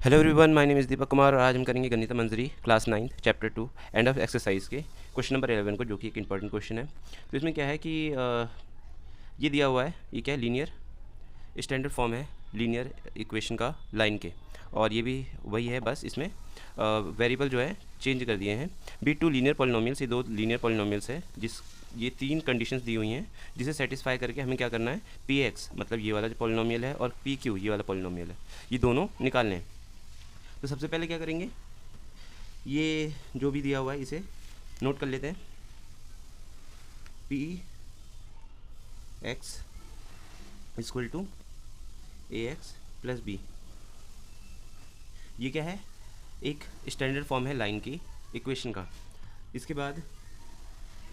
Hello everyone, my name is Deepak Kumar और आज हम करेंगे Ganit Manjari class 9 chapter 2 end of exercise के क्वेश्चन नंबर 11 को, जो कि एक इंपॉर्टेंट क्वेश्चन है। तो इसमें क्या है कि ये दिया हुआ है, ये क्या है, लीनियर स्टैंडर्ड फॉर्म है लीनियर इक्वेशन का लाइन के, और ये भी वही है, बस इसमें वेरिएबल जो है चेंज कर दिए हैं। बी टू लीनियर पॉलिनोमियल्स, ये दो लीनियर पॉलिनोमियल्स है ये तीन कंडीशंस दी हुई हैं, जिसे सेटिस्फाई करके हमें क्या करना है, पी एक्स मतलब ये वाला जो पॉलिनोमियल है और पी क्यू ये वाला पॉलिनोमियल है, ये दोनों निकालने हैं। तो सबसे पहले क्या करेंगे, ये जो भी दिया हुआ है इसे नोट कर लेते हैं। P X equal to A X plus B, ये क्या है, एक स्टैंडर्ड फॉर्म है लाइन की इक्वेशन का। इसके बाद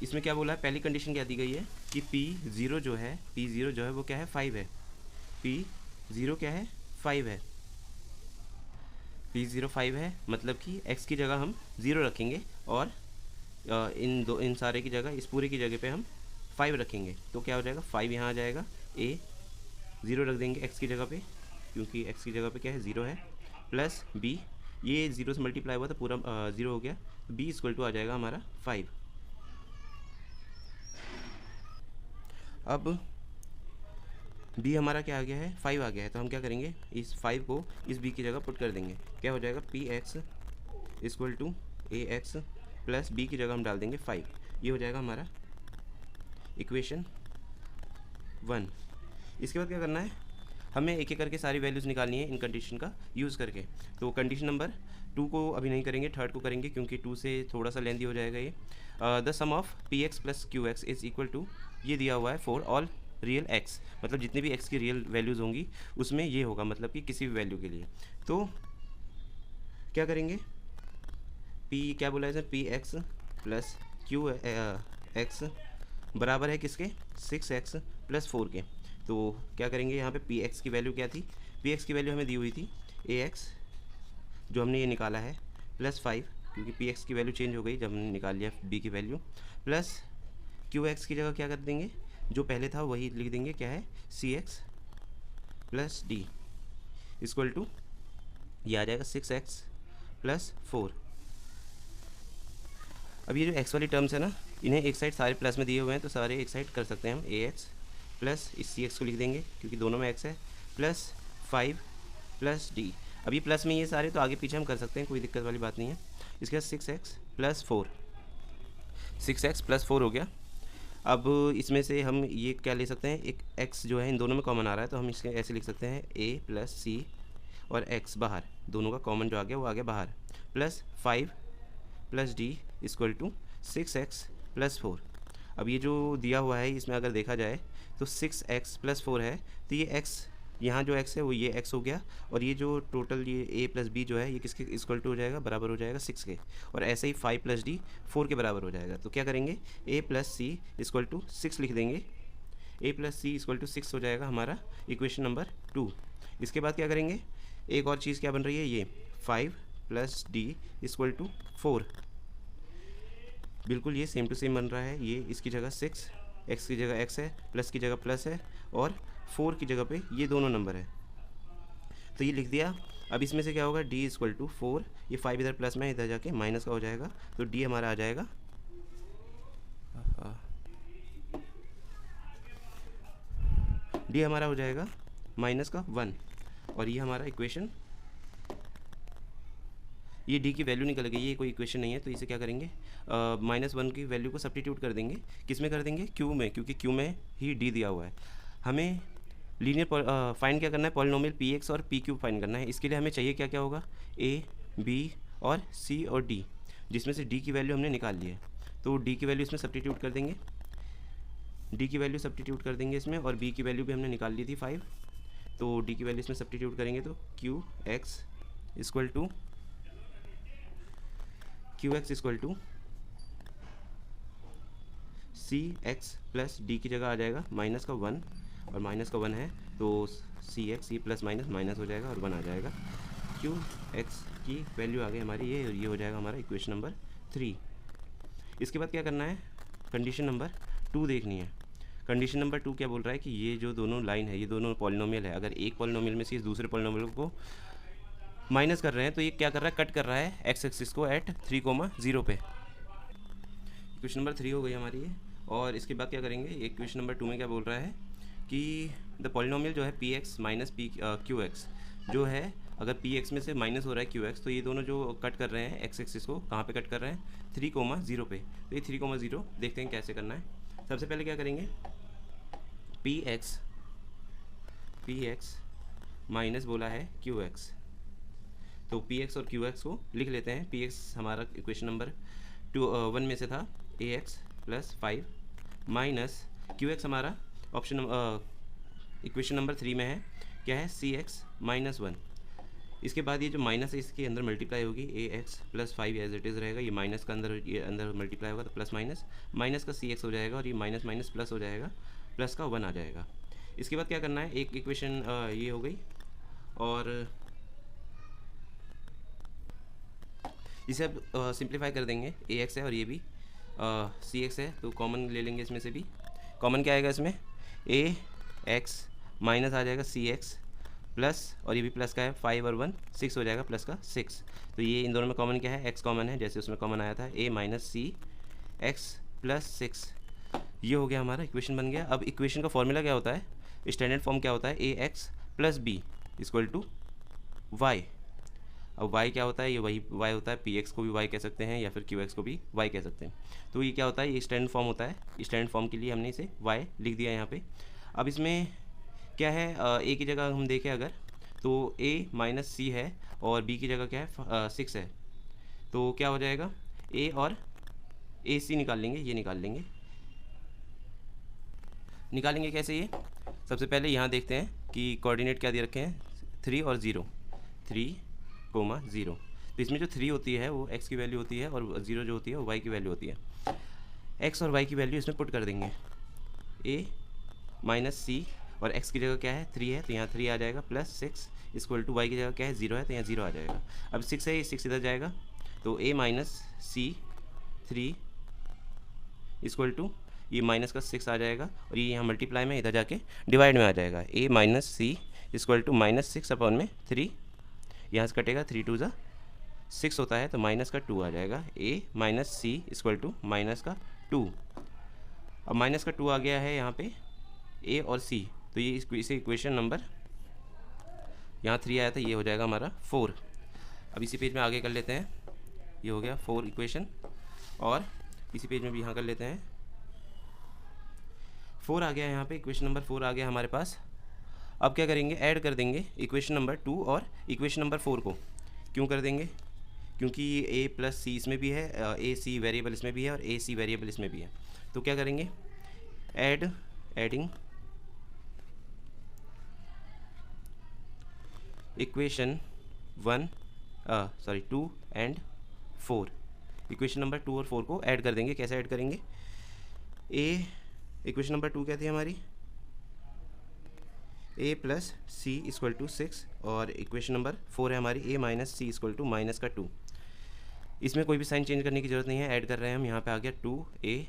इसमें क्या बोला है, पहली कंडीशन क्या दी गई है कि P0 जो है वो क्या है, 5 है। P0 क्या है, 5 है। P0 5 है, मतलब कि x की जगह हम 0 रखेंगे और इन सारे की जगह, इस पूरे की जगह पे हम 5 रखेंगे। तो क्या हो जाएगा, 5 यहाँ आ जाएगा, a 0 रख देंगे x की जगह पे, क्योंकि x की जगह पे क्या है, 0 है, प्लस b, ये 0 से मल्टीप्लाई हुआ तो पूरा 0 हो गया, b इक्वल टू आ जाएगा हमारा 5। अब b हमारा क्या आ गया है, 5 आ गया है, तो हम क्या करेंगे, इस 5 को इस b की जगह पुट कर देंगे। क्या हो जाएगा, P X equal to A X plus B की जगह हम डाल देंगे 5। ये हो जाएगा हमारा इक्वेशन 1। इसके बाद क्या करना है, हमें एक एक करके सारी वैल्यूज़ निकालनी है इन कंडीशन का यूज़ करके। तो कंडीशन नंबर 2 को अभी नहीं करेंगे, थर्ड को करेंगे, क्योंकि 2 से थोड़ा सा लेंदी हो जाएगा ये। The sum of P X plus Q X is equal to, ये दिया हुआ है फॉर ऑल रियल एक्स, मतलब जितने भी एक्स की रियल वैल्यूज़ होंगी उसमें ये होगा, मतलब कि किसी भी वैल्यू के लिए। तो क्या करेंगे, पी क्या बोला है sir, P X plus Q x बराबर है किसके, 6x प्लस 4 के। तो क्या करेंगे, यहाँ पे पी एक्स की वैल्यू क्या थी, पी एक्स की वैल्यू हमें दी हुई थी ए एक्स, जो हमने ये निकाला है, प्लस 5, क्योंकि पी एक्स की वैल्यू चेंज हो गई जब हमने निकाल लिया बी की वैल्यू, प्लस क्यू एक्स की जगह क्या कर देंगे, जो पहले था वही लिख देंगे, क्या है, C X plus D equal to, ये आ जाएगा 6x प्लस 4। अब ये जो x वाली टर्म्स है ना, इन्हें एक साइड सारे प्लस में दिए हुए हैं, तो सारे एक साइड कर सकते हैं हम, ए एक्स प्लस इस सी एक्स को लिख देंगे क्योंकि दोनों में x है, प्लस 5 प्लस डी। अब ये प्लस में ये सारे तो आगे पीछे हम कर सकते हैं, कोई दिक्कत वाली बात नहीं है। इसके बाद 6x प्लस 4, 6x प्लस 4 हो गया। अब इसमें से हम ये क्या ले सकते हैं, एक x जो है इन दोनों में कॉमन आ रहा है, तो हम इसके ऐसे लिख सकते हैं a प्लस सी और x बाहर, दोनों का कॉमन जो आ गया वो आ गया बाहर, plus 5 plus D equal to 6x plus 4। अब ये जो दिया हुआ है इसमें अगर देखा जाए तो 6x प्लस 4 है, तो ये x, यहाँ जो x है वो ये x हो गया, और ये जो टोटल ये a प्लस बी जो है ये किसके इक्वल टू हो जाएगा, बराबर हो जाएगा 6 के, और ऐसे ही 5 प्लस डी 4 के बराबर हो जाएगा। तो क्या करेंगे, a plus C equal to 6 लिख देंगे, a plus C equal to 6 हो जाएगा हमारा इक्वेशन नंबर 2। इसके बाद क्या करेंगे, एक और चीज़ क्या बन रही है, ये 5 प्लस डी इक्वल टू 4, बिल्कुल ये सेम टू सेम बन रहा है। ये इसकी जगह 6, x की जगह x है, प्लस की जगह प्लस है, और 4 की जगह पे ये दोनों नंबर है, तो ये लिख दिया। अब इसमें से क्या होगा, d इक्वल टू 4, ये 5 इधर प्लस में इधर जाके माइनस का हो जाएगा, तो d हमारा आ जाएगा d हमारा हो जाएगा माइनस का 1, और ये हमारा इक्वेशन, ये d की वैल्यू निकल गई, ये कोई इक्वेशन नहीं है, तो इसे क्या करेंगे, -1 की वैल्यू को सब्स्टिट्यूट कर देंगे, किस में कर देंगे, q में, क्योंकि q में ही d दिया हुआ है। हमें लीनियर फाइंड क्या करना है, पॉलिनोमियल पी एक्स और पी क्यू फाइंड करना है। इसके लिए हमें चाहिए क्या क्या होगा, a b और c और d, जिसमें से d की वैल्यू हमने निकाल ली है, तो d की वैल्यू इसमें सब्स्टिट्यूट कर देंगे, d की वैल्यू सब्स्टिट्यूट कर देंगे इसमें, और b की वैल्यू भी हमने निकाल ली थी 5, तो d की वैल्यू इसमें सब्स्टिट्यूट करेंगे, तो Q X equal to C X plus D की जगह आ जाएगा माइनस का 1, और माइनस का 1 है तो C X, C plus minus minus हो जाएगा और 1 आ जाएगा। क्यू एक्स की वैल्यू आ गई हमारी, ये हो जाएगा हमारा इक्वेशन नंबर 3। इसके बाद क्या करना है, कंडीशन नंबर 2 देखनी है। कंडीशन नंबर 2 क्या बोल रहा है कि ये जो दोनों लाइन है, ये दोनों पॉलिनोमियल है, अगर एक पॉलिनोमियल में से इस दूसरे पॉलिनोमियल को माइनस कर रहे हैं, तो ये क्या कर रहा है, कट कर रहा है एक्स एक्सिस को एट 3,0 पे। इक्वेशन नंबर 3 हो गई हमारी ये। और इसके बाद क्या करेंगे, इक्वेशन नंबर 2 में क्या बोल रहा है कि द पॉलिनोमियल जो है P x minus P Q x जो है, अगर पी एक्स में से माइनस हो रहा है क्यू एक्स, तो ये दोनों जो कट कर रहे हैं एक्स एक्सिस को, कहाँ पे कट कर रहे हैं, 3,0 पे। तो ये 3,0 देखते हैं कैसे करना है। सबसे पहले क्या करेंगे, पी एक्स माइनस बोला है क्यू एक्स, तो पी एक्स और क्यू एक्स को लिख लेते हैं। पी एक्स हमारा इक्वेशन नंबर 1 में से था A X plus 5 minus Q X हमारा ऑप्शन इक्वेशन नंबर 3 में है, क्या है, सी एक्स माइनस 1। इसके बाद ये जो माइनस है इसके अंदर मल्टीप्लाई होगी, A X plus 5 as it is रहेगा, ये माइनस का अंदर, ये अंदर मल्टीप्लाई होगा तो प्लस माइनस, माइनस का सी एक्स हो जाएगा और ये माइनस माइनस प्लस हो जाएगा, प्लस का 1 आ जाएगा। इसके बाद क्या करना है, एक इक्वेशन ये हो गई, और इसे अब सिंप्लीफाई कर देंगे। ए एक्स है और ये भी सी एक्स है, तो कॉमन ले लेंगे इसमें से भी। कॉमन क्या आएगा इसमें, ए एक्स माइनस आ जाएगा सी एक्स प्लस, और ये भी प्लस का है, 5 और 1 6 हो जाएगा, प्लस का 6। तो ये इन दोनों में कॉमन क्या है, एक्स कॉमन है, जैसे उसमें कॉमन आया था ए माइनस सी एक्स प्लस 6। ये हो गया हमारा, इक्वेशन बन गया। अब इक्वेशन का फॉर्मूला क्या होता है, स्टैंडर्ड फॉर्म क्या होता है, A X plus B equal to Y. अब y क्या होता है, ये वही y होता है, पी एक्स को भी y कह सकते हैं या फिर क्यू एक्स को भी y कह सकते हैं। तो ये क्या होता है, ये स्टैंडर्ड फॉर्म होता है, स्टैंडर्ड फॉर्म के लिए हमने इसे y लिख दिया यहाँ पे। अब इसमें क्या है, a की जगह हम देखें अगर, तो a माइनस सी है और b की जगह क्या है, 6 है, तो क्या हो जाएगा, a और ए सी निकाल लेंगे, ये निकालेंगे कैसे ये, सबसे पहले यहाँ देखते हैं कि कोऑर्डिनेट क्या दे रखे हैं, 3 और 0, 3,0। तो इसमें जो 3 होती है वो x की वैल्यू होती है और 0 जो होती है वो y की वैल्यू होती है। x और y की वैल्यू इसमें पुट कर देंगे, a माइनस सी, और x की जगह क्या है, 3 है, तो यहाँ 3 आ जाएगा, प्लस 6 इक्वल टू y की जगह क्या है, 0 है, तो यहाँ 0 आ जाएगा। अब 6 है, 6 इधर जाएगा, तो a minus C 3 equal to, ये माइनस का 6 आ जाएगा, और ये यहाँ मल्टीप्लाई में, इधर जाके डिवाइड में आ जाएगा, a minus C equal to minus 6 upon में 3, यहाँ से कटेगा, 3 2 6 होता है, तो माइनस का 2 आ जाएगा, a minus C equal to minus का 2। अब माइनस का 2 आ गया है यहाँ पे a और c, तो ये इसे इक्वेशन नंबर, यहाँ 3 आया था, ये हो जाएगा हमारा 4। अब इसी पेज में आगे कर लेते हैं, ये हो गया 4 इक्वेशन, और इसी पेज में भी यहाँ कर लेते हैं, 4 आ गया यहाँ पे, इक्वेशन नंबर 4 आ गया हमारे पास। अब क्या करेंगे, ऐड कर देंगे इक्वेशन नंबर 2 और इक्वेशन नंबर 4 को। क्यों कर देंगे, क्योंकि a प्लस सी इसमें भी है, ए सी वेरिएबल इसमें भी है, और ए सी वेरिएबल इसमें भी है। तो क्या करेंगे, adding equation 2 and 4, equation number 2 और 4 को ऐड कर देंगे। कैसे ऐड करेंगे, इक्वेशन नंबर 2 क्या थी हमारी, a plus C equal to 6, और इक्वेशन नंबर 4 है हमारी a minus C equal to minus का 2। इसमें कोई भी साइन चेंज करने की ज़रूरत नहीं है, ऐड कर रहे हैं हम, यहाँ पे आ गया 2a,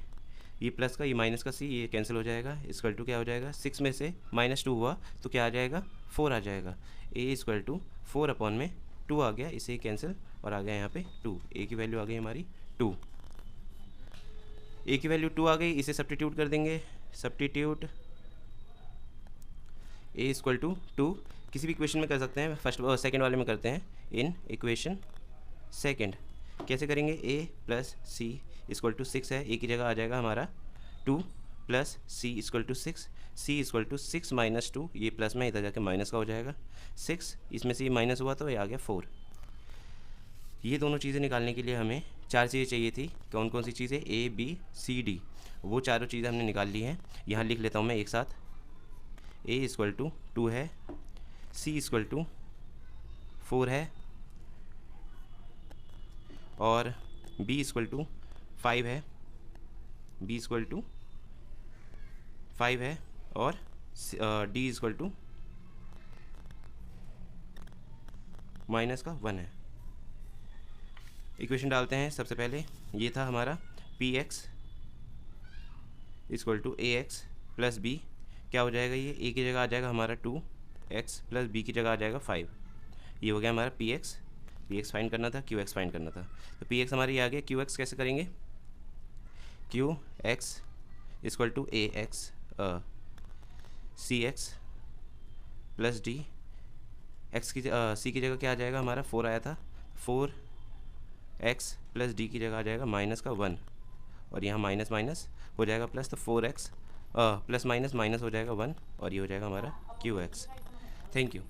ये प्लस का, ये माइनस का c, ये कैंसिल हो जाएगा, इक्वल टू क्या हो जाएगा, 6 में से -2 हुआ तो क्या आ जाएगा, 4 आ जाएगा, a इक्वल टू 4 अपॉन में 2 आ गया, इसे कैंसिल, और आ गया यहाँ पे 2, a की वैल्यू आ गई हमारी 2, a की वैल्यू 2 आ गई, इसे सब्स्टिट्यूट कर देंगे, सब्स्टिट्यूट a इक्वल टू 2, किसी भी इक्वेशन में कर सकते हैं, फर्स्ट और सेकेंड वाले में करते हैं, इन इक्वेशन सेकेंड कैसे करेंगे, a plus C equal to 6 है, a की जगह आ जाएगा हमारा 2 plus C equal to 6, C equal to 6 minus 2, ये प्लस में, इधर जाके माइनस का हो जाएगा 6, इसमें से ये माइनस हुआ तो ये आ गया 4। ये दोनों चीज़ें निकालने के लिए हमें 4 चीज़ें चाहिए थी, कौन कौन सी चीज़ें, a b c d, वो चारों चीज़ें हमने निकाल ली हैं। यहाँ लिख लेता हूँ मैं एक साथ, a इक्वल टू 2 है, c इक्वल टू 4 है, और b इक्वल टू 5 है, b इक्वल टू 5 है, और d इक्वल टू माइनस का 1 है। इक्वेशन डालते हैं, सबसे पहले ये था हमारा P X equal to A X plus B, क्या हो जाएगा, ये a की जगह आ जाएगा हमारा 2x प्लस b की जगह आ जाएगा 5, ये हो गया हमारा पी एक्स फाइंड करना था, क्यू एक्स फाइंड करना था। तो पी एक्स हमारे ये आ गया, क्यू एक्स कैसे करेंगे, Q X equal to A X C X plus D, X की सी की जगह क्या आ जाएगा हमारा 4 आया था, 4 एक्स प्लस डी की जगह आ जाएगा माइनस का 1, और यहाँ माइनस माइनस हो जाएगा प्लस, तो 4x प्लस माइनस माइनस हो जाएगा 1, और ये हो जाएगा हमारा क्यू एक्स। Thank you.